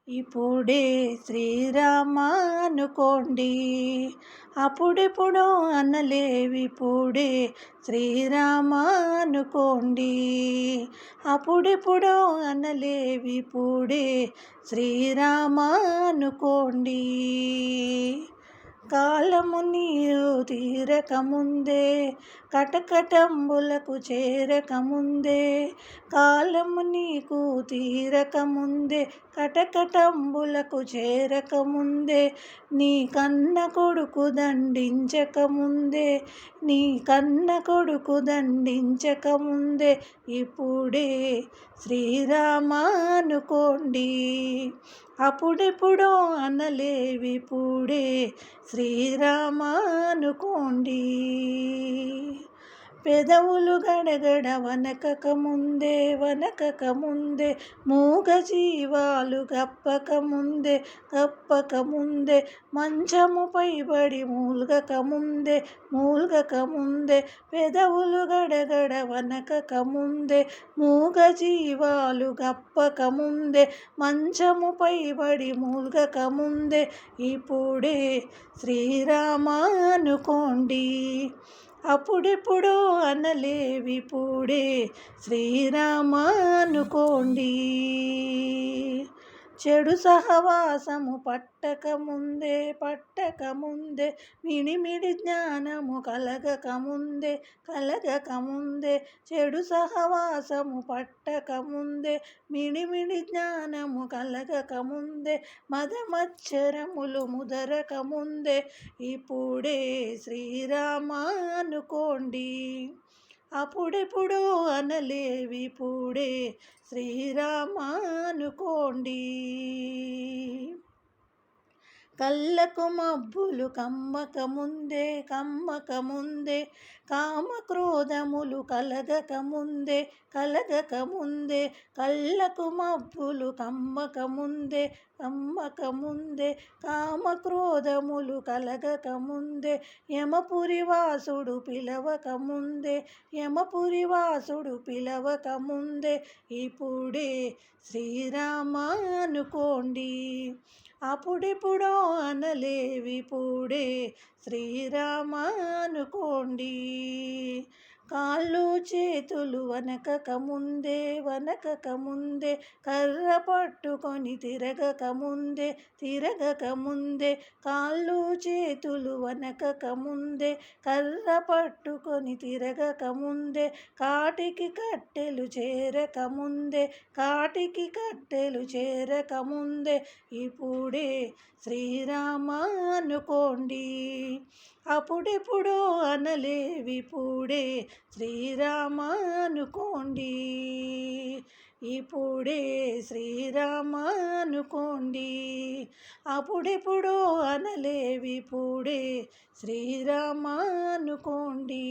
ఇప్పుడే శ్రీరామ అనుకోండి, అప్పుడెప్పుడో అనలేవిప్పుడే శ్రీరామ అనుకోండి, అప్పుడెప్పుడో అనలేవిప్పుడే శ్రీరామ అనుకోండి. కాలము నీరు తీరకముందే, కటకటంబులకు చేరకముందే, కాలము నీకు తీరకముందే, కటకటంబులకు చేరకముందే, నీ కన్న కొడుకు దండించకముందే, నీ కన్న కొడుకు దండించకముందే, ఇప్పుడే శ్రీరామ అనుకోండి, అప్పుడెప్పుడో అనలేవిప్పుడే శ్రీరామ అనుకోండి. పెదవులు గడగడ వనకకముందే, వనకకముందే, మూగ జీవాలు గప్పకముందే, గప్పకముందే, మంచముపై పడి మూల్గకముందే, మూల్గకముందే, పెదవులు గడగడ వనకకముందే, మూగ జీవాలు గప్పకముందే, మంచముపై పడి మూల్గకముందే, ఇప్పుడే శ్రీరామ అనుకోండి, అప్పుడెప్పుడో అనలేవిప్పుడే శ్రీరామ అనుకోండి. చెడు సహవాసము పట్టకముందే, పట్టకముందే, మిడిమిడి జ్ఞానము కలగకముందే, కలగకముందే, చెడు సహవాసము పట్టకముందే, మిడిమిడి జ్ఞానము కలగకముందే, మదమచ్చరములు ముదరకముందే, ఇప్పుడే శ్రీరామ అనుకోండి, అప్పుడెప్పుడో అనలేవిప్పుడే శ్రీరామ అనుకోండి. కళ్ళకు మబ్బులు కమ్మకముందే, కమ్మకముందే, కామక్రోధములు కలగకముందే, కలగకముందే, కళ్ళకు మబ్బులు కమ్మకముందే, కమ్మకముందే, కామక్రోధములు కలగకముందే, యమపురివాసుడు పిలవకముందే, యమపురివాసుడు పిలవకముందే, ఇప్పుడే శ్రీరామ అనుకోండి, అప్పుడెప్పుడో అనలేవిప్పుడే శ్రీరామ అనుకోండి. కాళ్ళు చేతులు వనకకముందే, వనకకముందే, కర్ర పట్టుకొని తిరగకముందే, తిరగకముందే, కాళ్ళు చేతులు వనకకముందే, కర్ర పట్టుకొని తిరగకముందే, కాటికి కట్టెలు చేరకముందే, కాటికి కట్టెలు చేరకముందే, ఇప్పుడే శ్రీరామ అనుకోండి, అప్పుడెప్పుడో అనలేవిప్పుడే శ్రీరామ అనుకోండి, ఇప్పుడే శ్రీరామ అనుకోండి, అప్పుడెప్పుడో అనలేవిప్పుడే శ్రీరామ అనుకోండి.